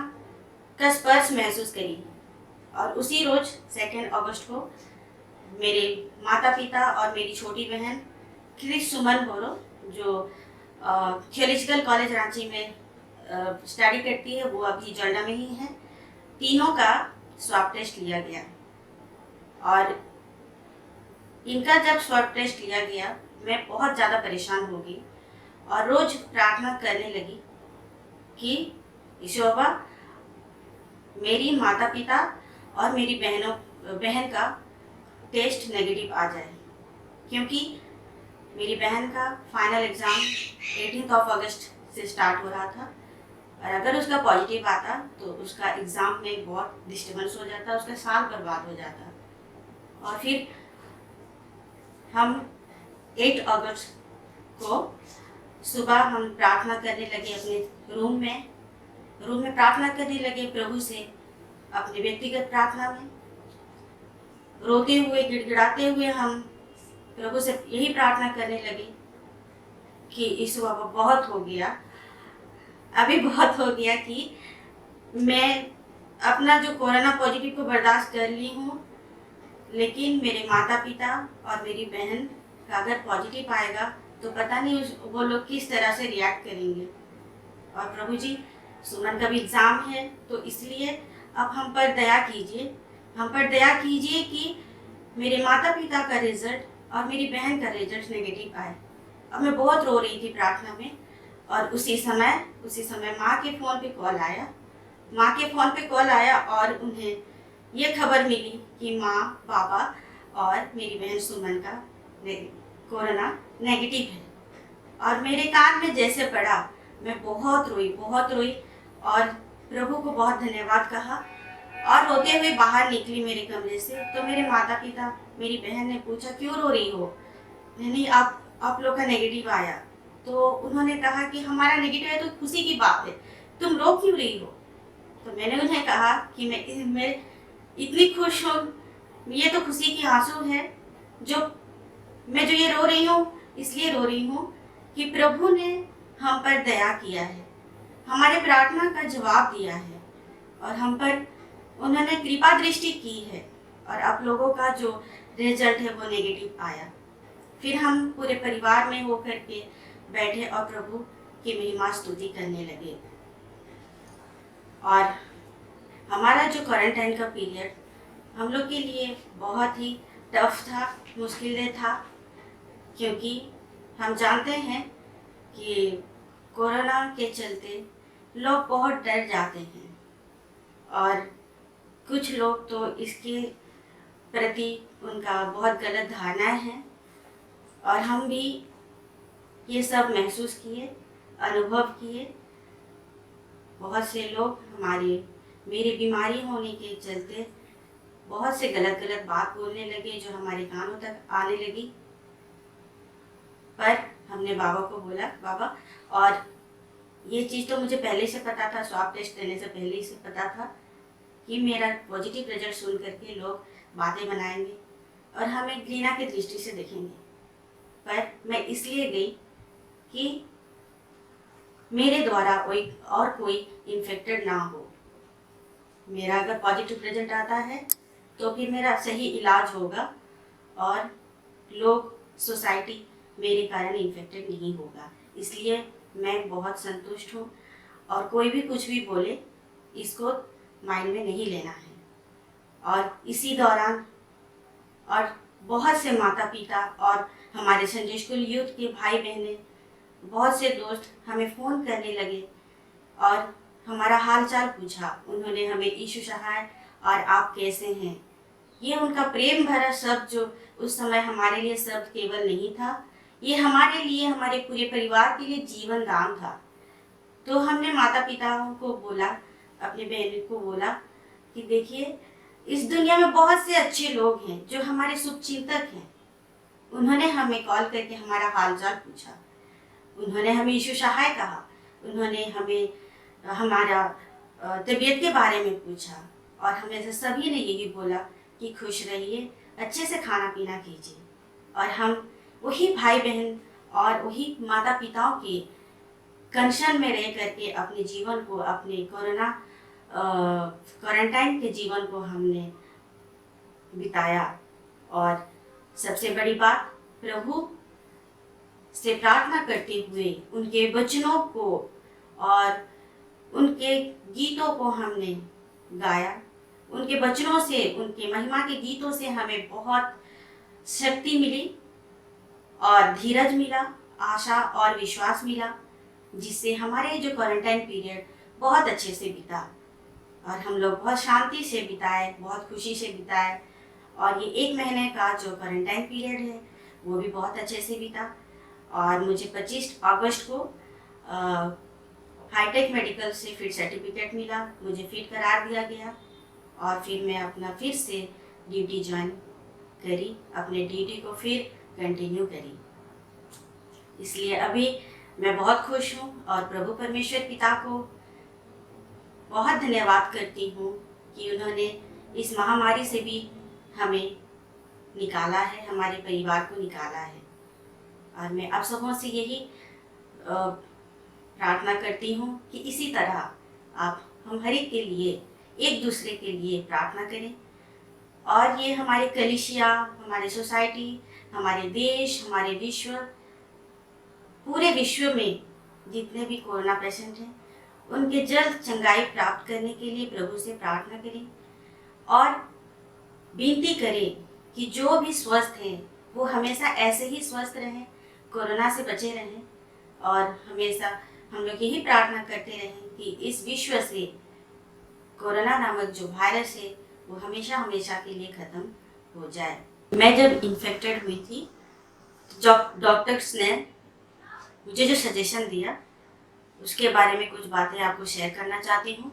का स्पर्श महसूस करी। और उसी रोज 2 अगस्त को मेरे माता पिता और मेरी छोटी बहन क्रिस सुमन बोरो जो थियोलॉजिकल कॉलेज रांची में स्टडी करती है, वो अभी जोरडा में ही है, तीनों का स्वाब टेस्ट लिया गया। और इनका जब स्वाब टेस्ट लिया गया मैं बहुत ज़्यादा परेशान हो गई और रोज प्रार्थना करने लगी कि ईशो बाबा मेरी माता पिता और मेरी बहन का टेस्ट नेगेटिव आ जाए, क्योंकि मेरी बहन का फाइनल एग्ज़ाम 18 अगस्त से स्टार्ट हो रहा था और अगर उसका पॉजिटिव आता तो उसका एग्ज़ाम में बहुत डिस्टर्बेंस हो जाता, उसका साल बर्बाद हो जाता। और फिर हम 8 अगस्त को सुबह हम प्रार्थना करने लगे अपने रूम में प्रार्थना करने लगे प्रभु से, अपने व्यक्तिगत प्रार्थना में रोते हुए गिड़गिड़ाते हुए हम प्रभु से यही प्रार्थना करने लगे कि यीशु बाबा बहुत हो गया, अभी बहुत हो गया कि मैं अपना जो कोरोना पॉजिटिव को बर्दाश्त कर ली हूँ, लेकिन मेरे माता पिता और मेरी बहन का अगर पॉजिटिव आएगा तो पता नहीं वो लोग किस तरह से रिएक्ट करेंगे। और प्रभु जी सुमन का भी एग्ज़ाम है तो इसलिए अब हम पर दया कीजिए कि मेरे माता पिता का रिजल्ट और मेरी बहन का रिजल्ट नेगेटिव आए। अब मैं बहुत रो रही थी प्रार्थना में और उसी समय माँ के फ़ोन पे कॉल आया और उन्हें ये खबर मिली कि माँ, पापा और मेरी बहन सुमन का कोरोना नेगेटिव है। और मेरे कान में जैसे पड़ा मैं बहुत रोई और प्रभु को बहुत धन्यवाद कहा और रोते हुए बाहर निकली मेरे कमरे से। तो मेरे माता पिता, मेरी बहन ने पूछा क्यों रो रही हो? नहीं, आप लोग का नेगेटिव आया। तो उन्होंने कहा कि हमारा नेगेटिव है तो खुशी की बात है, तुम रो क्यों रही हो? तो मैंने उन्हें कहा कि मैं इतनी खुश हूँ, ये तो खुशी की आंसू है, जो ये रो रही हूँ इसलिए रो रही हूँ कि प्रभु ने हम पर दया किया है, हमारे प्रार्थना का जवाब दिया है और हम पर उन्होंने कृपा दृष्टि की है और आप लोगों का जो रिजल्ट है वो नेगेटिव आया। फिर हम पूरे परिवार में होकर के बैठे और प्रभु की महिमा स्तुति करने लगे। और हमारा जो क्वारंटाइन का पीरियड हम लोग के लिए बहुत ही टफ था, मुश्किल था, क्योंकि हम जानते हैं कि कोरोना के चलते लोग बहुत डर जाते हैं और कुछ लोग तो इसके प्रति उनका बहुत गलत धारणाएं हैं और हम भी ये सब महसूस किए, अनुभव किए। बहुत से लोग मेरे बीमारी होने के चलते बहुत से गलत बात बोलने लगे जो हमारे कानों तक आने लगी। पर हमने बाबा को बोला, बाबा, और ये चीज़ तो मुझे पहले से पता था, स्वाब टेस्ट देने से पहले से पता था कि मेरा पॉजिटिव रिजल्ट सुन करके लोग बातें बनाएंगे और हमें घृणा की दृष्टि से देखेंगे। पर मैं इसलिए गई कि मेरे द्वारा कोई इन्फेक्टेड ना हो। मेरा अगर पॉजिटिव रिजल्ट आता है तो फिर मेरा सही इलाज होगा और लोग, सोसाइटी मेरे कारण इन्फेक्टेड नहीं होगा। इसलिए मैं बहुत संतुष्ट हूँ और कोई भी कुछ भी बोले इसको माइंड में नहीं लेना है। और इसी दौरान और बहुत से माता पिता और हमारे संजय स्कूल यूथ के भाई बहनें, बहुत से दोस्त हमें फ़ोन करने लगे और हमारा हाल चाल पूछा। उन्होंने हमें यीशु सहाय और आप कैसे हैं, ये उनका प्रेम भरा शब्द जो उस समय हमारे लिए शब्द केवल नहीं था, ये हमारे लिए, हमारे पूरे परिवार के लिए जीवन दान था। तो हमने माता पिताओं को बोला, अपने बहनों को बोला कि देखिए, इस दुनिया में बहुत से अच्छे लोग हैं जो हमारे शुभचिंतक हैं। उन्होंने हमें कॉल करके हमारा हाल चाल पूछा, उन्होंने हमें यीशु सहाय कहा, उन्होंने हमें हमारा तबीयत के बारे में पूछा और हमें से सभी ने यही बोला कि खुश रहिए, अच्छे से खाना पीना कीजिए। और हम वही भाई बहन और वही माता पिताओं के कंसर्न में रह करके अपने जीवन को, अपने क्वारंटाइन के जीवन को हमने बिताया। और सबसे बड़ी बात, प्रभु से प्रार्थना करते हुए उनके वचनों को और उनके गीतों को हमने गाया। उनके वचनों से, उनके महिमा के गीतों से हमें बहुत शक्ति मिली और धीरज मिला, आशा और विश्वास मिला, जिससे हमारे जो क्वारंटाइन पीरियड बहुत अच्छे से बीता और हम लोग बहुत शांति से बिताए, बहुत खुशी से बिताए। और ये 1 महीने का जो क्वारंटाइन पीरियड है वो भी बहुत अच्छे से बीता। और मुझे 25 अगस्त को हाईटेक मेडिकल से फिट सर्टिफिकेट मिला, मुझे फिट करार दिया गया और फिर मैं अपना फिर से ड्यूटी ज्वाइन करी, अपने ड्यूटी को फिर कंटिन्यू करी। इसलिए अभी मैं बहुत खुश हूँ और प्रभु परमेश्वर पिता को बहुत धन्यवाद करती हूँ कि उन्होंने इस महामारी से भी हमें निकाला है, हमारे परिवार को निकाला है। और मैं आप सबों से यही प्रार्थना करती हूँ कि इसी तरह आप हम हर एक के लिए, एक दूसरे के लिए प्रार्थना करें। और ये हमारे कलीसिया, हमारे सोसाइटी, हमारे देश, हमारे विश्व, पूरे विश्व में जितने भी कोरोना पेशेंट हैं उनके जल्द चंगाई प्राप्त करने के लिए प्रभु से प्रार्थना करें और विनती करें कि जो भी स्वस्थ हैं वो हमेशा ऐसे ही स्वस्थ रहें, कोरोना से बचे रहें। और हमेशा हम लोग यही प्रार्थना करते रहें कि इस विश्व से कोरोना नामक जो वायरस है वो हमेशा हमेशा के लिए ख़त्म हो जाए। मैं जब इन्फेक्टेड हुई थी, डॉक्टर्स ने मुझे जो सजेशन दिया उसके बारे में कुछ बातें आपको शेयर करना चाहती हूँ,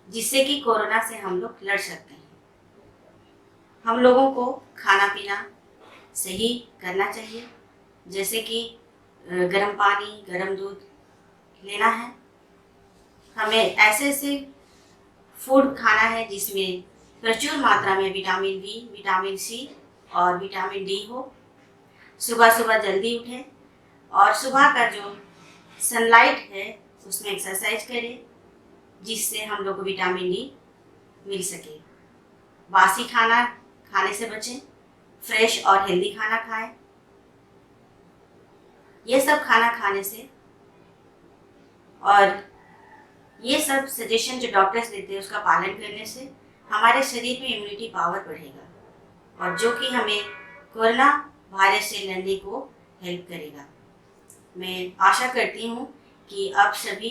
जिससे कि कोरोना से हम लोग लड़ सकते हैं। हम लोगों को खाना पीना सही करना चाहिए, जैसे कि गर्म पानी, गर्म दूध लेना है। हमें ऐसे फूड खाना है जिसमें प्रचुर मात्रा में विटामिन बी, विटामिन सी और विटामिन डी हो। सुबह सुबह जल्दी उठें और सुबह का जो सनलाइट है उसमें एक्सरसाइज करें, जिससे हम लोग को विटामिन डी मिल सके। बासी खाना खाने से बचें, फ्रेश और हेल्दी खाना खाएं। ये सब खाना खाने से और ये सब सजेशन जो डॉक्टर्स देते हैं उसका पालन करने से हमारे शरीर में इम्यूनिटी पावर बढ़ेगा और जो कि हमें कोरोना वायरस से लड़ने को हेल्प करेगा। मैं आशा करती हूँ कि आप सभी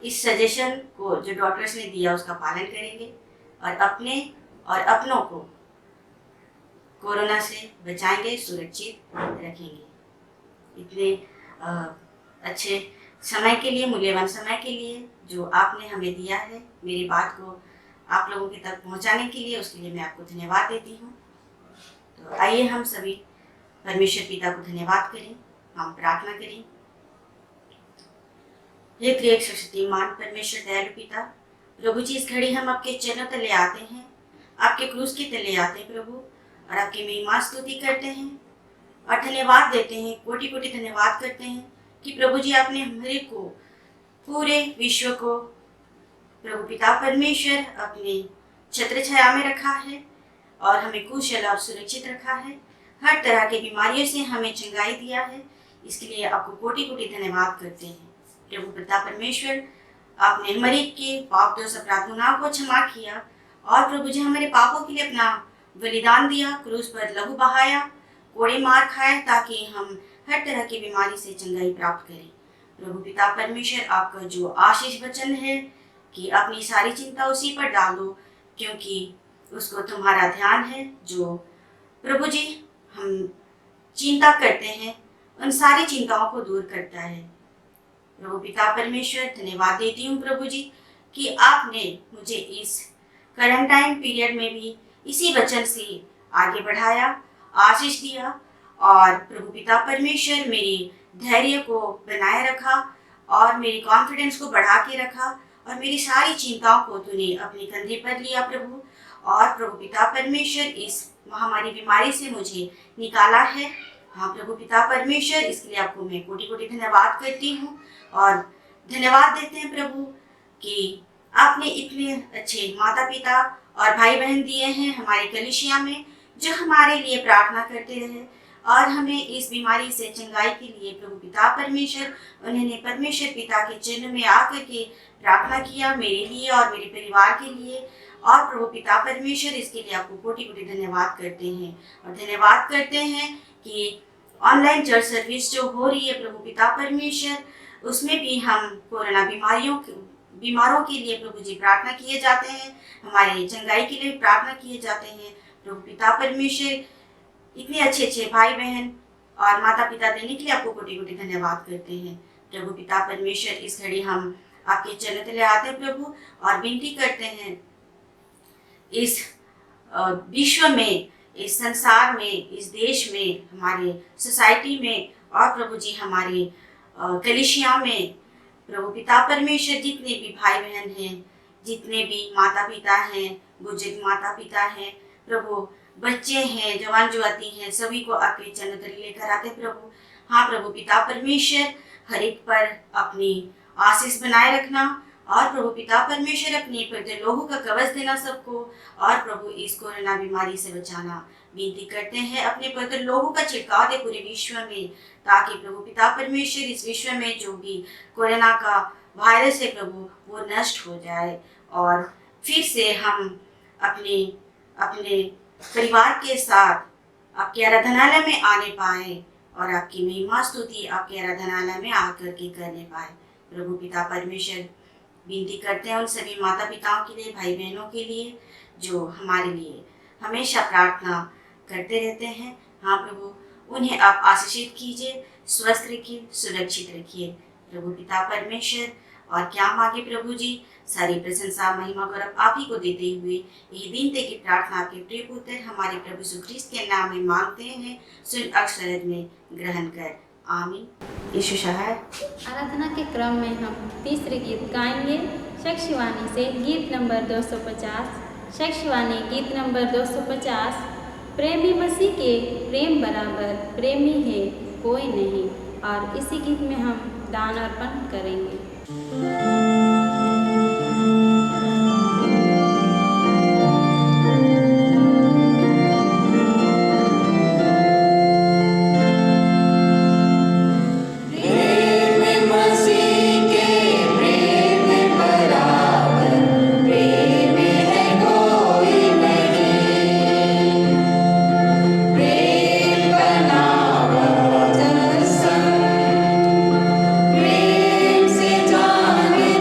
इस सजेशन को जो डॉक्टर्स ने दिया उसका पालन करेंगे और अपने और अपनों को कोरोना से बचाएंगे, सुरक्षित रखेंगे। इतने अच्छे समय के लिए, मूल्यवान समय के लिए जो आपने हमें दिया है, मेरी बात को आप लोगों के तक पहुंचाने के लिए, उसके लिए मैं आपको धन्यवाद देती हूँ। तो आइए हम सभी परमेश्वर पिता को धन्यवाद करें, हम प्रार्थना करें। हे त्रिएक शक्तिमान परमेश्वर दयालु पिता, प्रभु जी, इस घड़ी हम आपके चरणों तले आते हैं, आपके क्रूस के तले आते हैं प्रभु, और आपकी महिमा स्तुति करते हैं और धन्यवाद देते हैं, कोटि कोटि धन्यवाद करते हैं कि प्रभु जी आपने हमारे को, पूरे विश्व को प्रभु पिता परमेश्वर अपने छत्र छाया में रखा है और हमें कुशल और सुरक्षित रखा है। हर तरह की बीमारियों से हमें चंगाई दिया है। इसके लिए आपको कोटि कोटि धन्यवाद करते हैं। प्रभु पिता परमेश्वर, आपने मरीज के पाप दोष अपराध गुनाह को क्षमा किया और प्रभु जी हमारे पापों के लिए अपना बलिदान दिया, क्रूस पर लहू बहाया, कोड़े मार खाए, ताकि हम हर तरह की बीमारी से चंगाई प्राप्त करें। प्रभु पिता परमेश्वर, आपका जो आशीष वचन है कि अपनी सारी चिंता उसी पर डालो, क्योंकि उसको तुम्हारा ध्यान है। जो प्रभु जी हम चिंता करते हैं उन सारी चिंताओं को दूर करता है। प्रभु पिता परमेश्वर, धन्यवाद देती हूँ प्रभु जी कि आपने मुझे इस क्वारंटाइन पीरियड में भी इसी वचन से आगे बढ़ाया, आशीष दिया और प्रभु पिता परमेश्वर मेरी धैर्य को बनाए रखा और मेरी कॉन्फिडेंस को बढ़ा के रखा और मेरी सारी चिंताओं को तूने अपने कंधे पर लिया प्रभु। और प्रभु पिता परमेश्वर, इस महामारी बीमारी से मुझे निकाला है। हाँ प्रभु पिता परमेश्वर, इसके लिए आपको मैं कोटि कोटि धन्यवाद करती हूँ और धन्यवाद देते हैं प्रभु कि आपने इतने अच्छे माता पिता और भाई बहन दिए हैं हमारे कलीसिया में, जो हमारे लिए प्रार्थना करते रहे और हमें इस बीमारी से चंगाई के लिए प्रभु पिता परमेश्वर, उन्होंने परमेश्वर पिता के चरण में आकर के प्रार्थना किया मेरे लिए और मेरे परिवार के लिए। और प्रभु पिता परमेश्वर, इसके लिए आपको कोटि कोटि धन्यवाद करते हैं और धन्यवाद करते हैं कि ऑनलाइन चर्च सर्विस जो हो रही है प्रभु पिता परमेश्वर, उसमें भी हम कोरोना बीमारों के लिए प्रभु जी प्रार्थना किए जाते हैं, हमारे चंगाई के लिए प्रार्थना किए जाते हैं। प्रभु पिता परमेश्वर, इतने अच्छे अच्छे भाई बहन और माता पिता देने के लिए आपको कोटि कोटि धन्यवाद करते हैं। प्रभु पिता परमेश्वर, इस घड़ी हम आपके चरण तले आते हैं प्रभु और विनती करते हैं, इस विश्व में, इस संसार में, इस देश में, हमारे सोसाइटी में और प्रभु जी हमारे कलीसिया में प्रभु पिता परमेश्वर, जितने भी भाई बहन हैं, जितने भी माता पिता हैं, बुजुर्ग माता पिता हैं प्रभु, बच्चे हैं, जवान जुआती हैं, सभी को आपके चरण तले लेकर आते प्रभु। हाँ प्रभु पिता परमेश्वर, हर एक पर अपनी आशीष बनाए रखना और प्रभु पिता परमेश्वर, अपने पर लोगों का कवच देना सबको और प्रभु इस कोरोना बीमारी से बचाना विनती करते हैं। अपने पर लोगों का छिड़काव दे पूरे विश्व में, ताकि प्रभु पिता परमेश्वर इस विश्व में जो भी कोरोना का वायरस है प्रभु, वो नष्ट हो जाए और फिर से हम अपने परिवार के साथ आपके आराधनालय में आने पाए और आपकी महिमा स्तुति आपके आराधनालय में आकर के करने पाए। प्रभु पिता परमेश्वर, विनती करते हैं उन सभी माता पिताओं के लिए, भाई बहनों के लिए, जो हमारे लिए हमेशा प्रार्थना करते रहते हैं। हाँ प्रभु, उन्हें आप आशीषित कीजिए, स्वस्थ रखिए, सुरक्षित रखिए प्रभु पिता परमेश्वर। और क्या मांगे प्रभु जी, सारी प्रशंसा महिमा गौरव आप ही को देते हुए यही विनती की प्रार्थना आपके प्रिय पुत्र हमारे प्रभु यीशु ख्रीस्त के नाम में मांगते हैं, सुन अक्षर में ग्रहण कर, आमीन। यीशु सहाय। आराधना के क्रम में हम तीसरे गीत गाएंगे साक्षीवाणी से, गीत नंबर 250। साक्षीवाणी गीत नंबर 250। प्रेमी मसीह के प्रेम बराबर प्रेमी है कोई नहीं। और इसी गीत में हम दान अर्पण करेंगे। प्रेम से जाने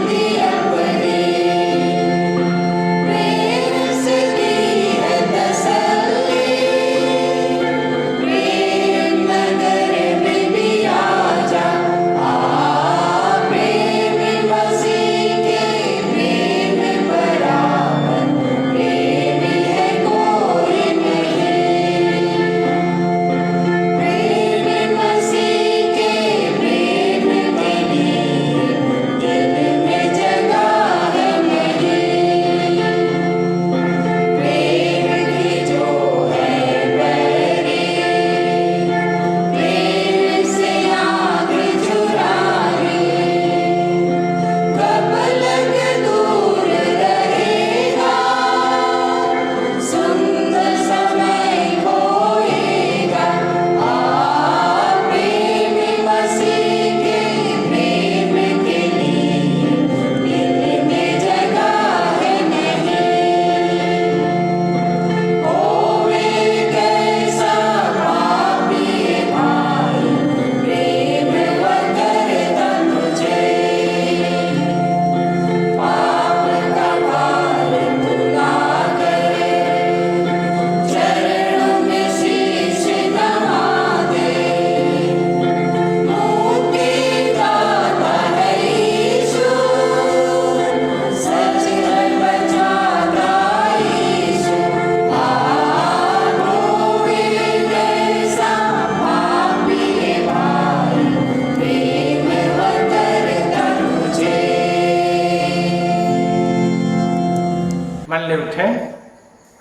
मंडली उठे,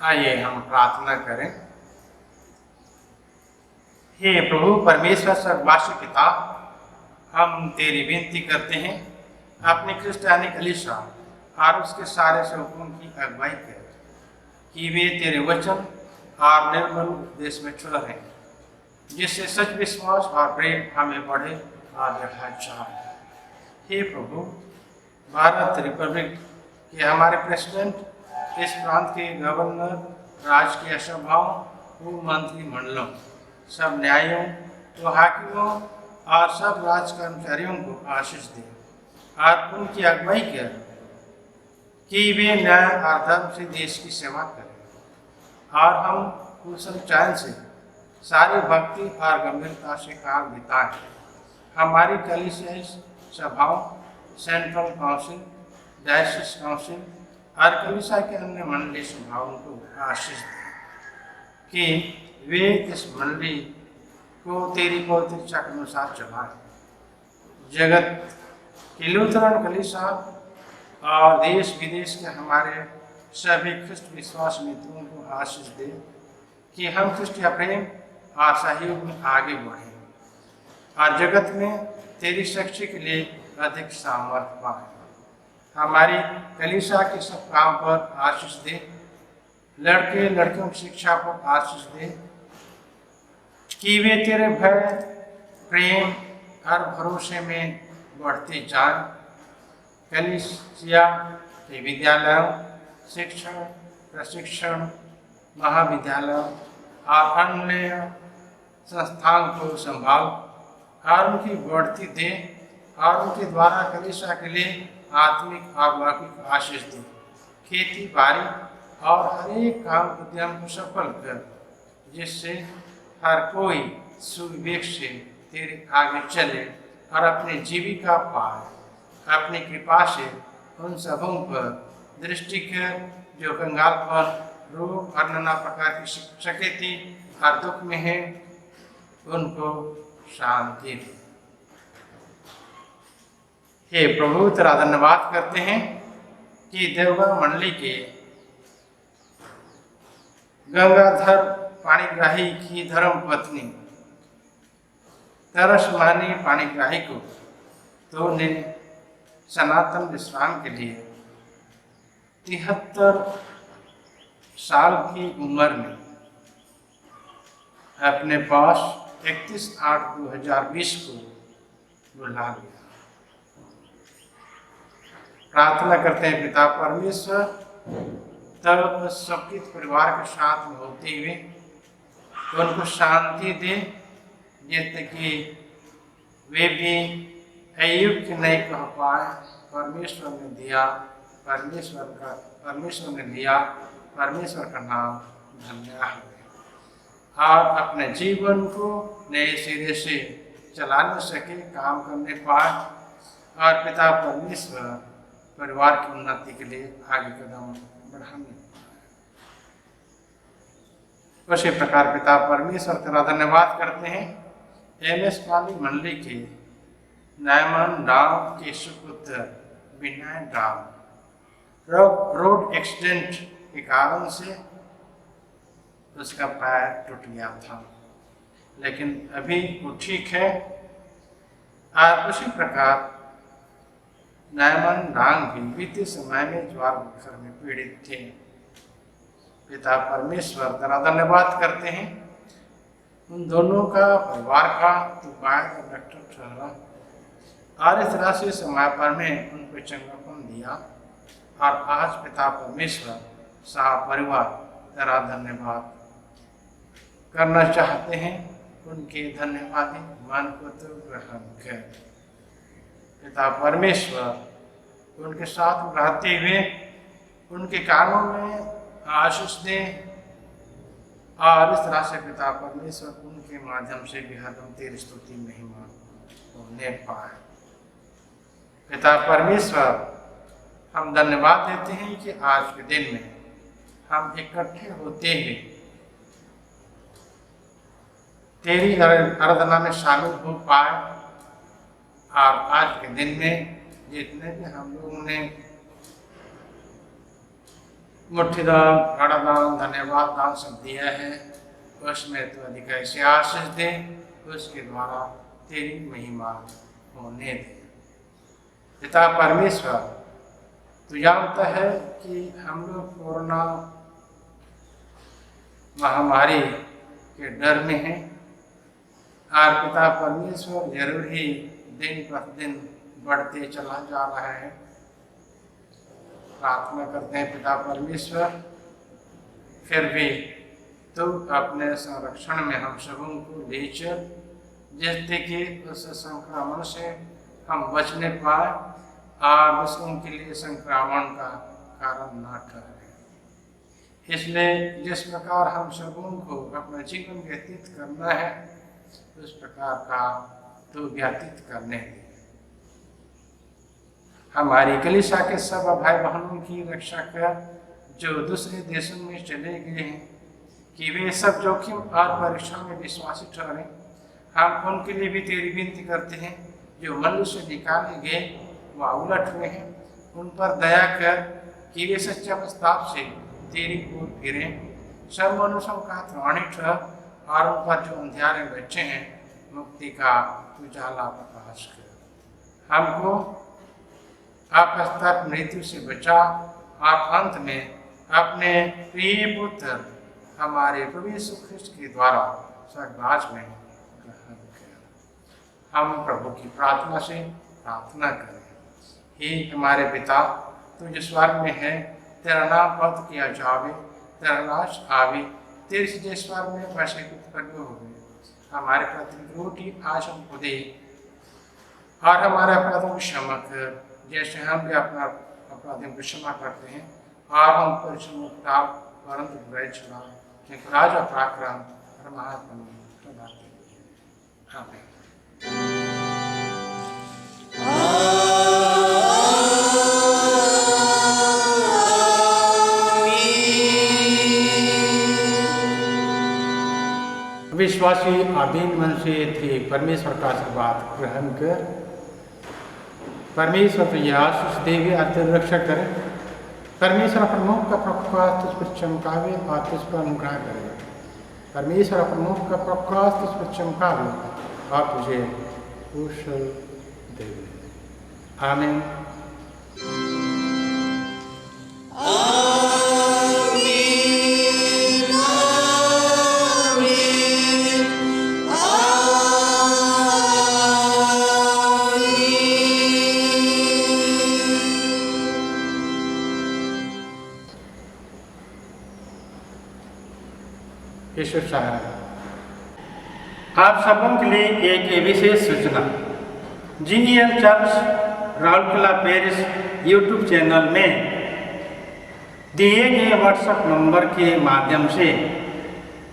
आइए हम प्रार्थना करें। हे प्रभु परमेश्वर सर्ववासी पिता, हम तेरी विनती करते हैं अपनी क्रिस्टियानी कलीसिया और उसके सारे सेवकों की अगुवाई कर कि वे तेरे वचन और निर्मल उपदेश में चल रहे, जिससे सच विश्वास और प्रेम हमें बढ़े और बढ़ा जाए। हे प्रभु, भारत रिपब्लिक के हमारे प्रेसिडेंट, इस प्रांत के गवर्नर, राजकीय सभाओं, मंत्रिमंडलों, सब न्यायियों व हाकिमों और सब राज कर्मचारियों को आशीष दे और उनकी अगुवाई कर कि वे न्याय और धर्म से देश की सेवा करें और हम कुशल चैन से सारी भक्ति और गंभीरता से काम बिताएं। हमारी कलीसियाई सभाओं, सेंट्रल काउंसिल, डायसिस काउंसिल और कलीसिया के अन्य मंडलीय सभाओं को आशीष दें कि वे इस मंडली को तेरी पवित्र इच्छा के अनुसार चलाएं। जगत की लूथरन कलीसिया और देश विदेश के हमारे सभी ख्रिस्ट विश्वास मित्रों को आशीष दे कि हम क्रिस्टीय प्रेम और सहयोग में आगे बढ़ें और जगत में तेरी शक्ति के लिए अधिक सामर्थ्य पाएं। हमारी कलीसिया के सब काम पर आशीष दे, लड़के लड़कियों की शिक्षा पर आशीष दे कि वे तेरे भय, प्रेम और भरोसे में बढ़ते जाएं। कलीसिया के विद्यालयों, शिक्षण, प्रशिक्षण, महाविद्यालयों और अन्य संस्थाओं को संभाल और उनकी बढ़ती दे और उनके द्वारा कलीसिया के लिए आत्मिक और लौकिक आशीष दे। खेती बाड़ी और हर एक काम उद्यम को सफल कर, जिससे हर कोई सुविवेक से तेरे आगे चले और अपनी जीविका पाए। अपनी कृपा से उन सबों पर दृष्टि कर जो कंगालपन, रोग और नाना प्रकार की शकैती और दुख में है, उनको शांति दे। हे प्रभु, तेरा धन्यवाद करते हैं कि देवगढ़ मंडली के गंगाधर पाणिग्राही की धर्म पत्नी तरसमानी पाणिग्राही को तो ने सनातन विश्राम के लिए 73 साल की उम्र में अपने पास 31/8/2020 को बुला लिया। प्रार्थना करते हैं पिता परमेश्वर, तब सबके परिवार के साथ में होते हुए तो उनको शांति दे, जिससे कि वे भी अयोग्य नहीं कह पाए। परमेश्वर ने दिया, परमेश्वर ने लिया, परमेश्वर का नाम धन्य है और अपने जीवन को नए सिरे से चलाने सके, काम करने पाए और पिता परमेश्वर परिवार की उन्नति के लिए आगे कदम बढ़ाने। उसी प्रकार पिता परमेश्वर तेरा धन्यवाद करते हैं MS पाली मंडली के नायमन राम के सुपुत्र विनय राम रोड एक्सीडेंट के कारण से उसका पैर टूट गया था, लेकिन अभी वो ठीक है। और उसी प्रकार नायमन राम भी बीते समय में ज्वार बुखार में पीड़ित थे। पिता परमेश्वर तेरा धन्यवाद करते हैं उन दोनों का, परिवार का तो बाय डॉक्टर ठहरा और इस तरह से समय पर में उनको चंगापन दिया और आज पिता परमेश्वर सारा परिवार तेरा धन्यवाद करना चाहते हैं। उनके धन्यवादी मन को तो ग्रहण कर। पिता परमेश्वर उनके साथ रहते हुए उनके कानों में आशीष दें और इस तरह से पिता परमेश्वर उनके माध्यम से भी हरदम तेरी स्तुति महिमा होने पाए। पिता परमेश्वर, हम धन्यवाद देते हैं कि आज के दिन में हम इकट्ठे होते हुए तेरी आराधना में शामिल हो पाए और आज के दिन में जितने भी हम लोगों ने मुट्ठीदान, घड़ादान, धन्यवाद दान सब दिया है, उसमें तो अधिक ऐसे आशीष दे, उसके द्वारा तेरी महिमा होने दे। पिता परमेश्वर, तू जानता है कि हम लोग कोरोना महामारी के डर में हैं, और पिता परमेश्वर जरूर ही दिन प्रतिदिन बढ़ते चला जा रहा है। प्रार्थना करते हैं पिता परमेश्वर, फिर भी तो अपने संरक्षण में हम सबों को ले चल, जिससे कि उस संक्रमण से हम बचने पाए और दूसरों के लिए संक्रमण का कारण न ठहरे। इसलिए जिस प्रकार हम सबों को अपना जीवन व्यतीत करना है, उस प्रकार का तो व्यतीत करने दे। हमारी कलीसिया के सब भाई बहनों की रक्षा कर, जो दूसरे देशों में चले गए हैं, कि वे सब जोखिम और परीक्षा में विश्वासी ठहरे। हम उनके लिए भी तेरी विनती करते हैं, जो मनुष्य निकाले गए व उलट हुए हैं, उन पर दया कर कि वे सच्चा प्रस्ताव से तेरी ओर फिरें। सब मनुष्यों का त्राणी ठहर और उन पर जो अंधियारे बच्चे हैं, मुक्ति का उजाला प्रकाश कर। हमको आपस्तक मृत्यु से बचा और अंत में अपने प्रिय पुत्र हमारे प्रभु यीशु ख्रिस्त के द्वारा स्वर्गराज में ग्रहण किया। हम प्रभु की प्रार्थना से प्रार्थना करें। हे हमारे पिता, तू जो स्वर्ग में है, तेरा नाम पवित्र किया जावे, तेरा राज आवे, तेरी से स्वर्ग में वैसे उत्पन्न होवे। हमारे प्रतिदिन रोटी आज हमको दे, और हमारे अपराधों को क्षमा कर, जैसे हम भी अपना अपराधों को क्षमा करते हैं, और हम परिश्रम मुक्ता परंतु बुराई छुड़ा, क्योंकि राज और पराक्रम परमात्मा सदा के लिए। आमीन। विश्वासी आधीन मन से थे परमेश्वर का आशीर्वाद ग्रहण कर, परमेश्वर तुझे आशीष देवे और तेरी रक्षा करे। परमेश्वर अपने मुख का प्रकाश तुझ पर चमकावे और तुझ पर अनुग्रह करे। परमेश्वर अपने मुख का प्रकाश तुझ पर चमकावे और तुझे कुशल देवे। आमीन। ईश्वर साहब, आप सबों के लिए एक विशेष सूचना। Genial church Rourkela Paris YouTube channel में दिए गए व्हाट्सएप नंबर के माध्यम से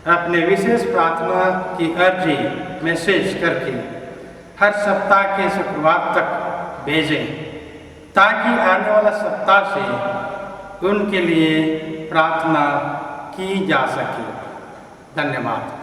अपने विशेष प्रार्थना की अर्जी मैसेज करके हर सप्ताह के शुक्रवार तक भेजें, ताकि आने वाला सप्ताह से उनके लिए प्रार्थना की जा सके। धन्यवाद।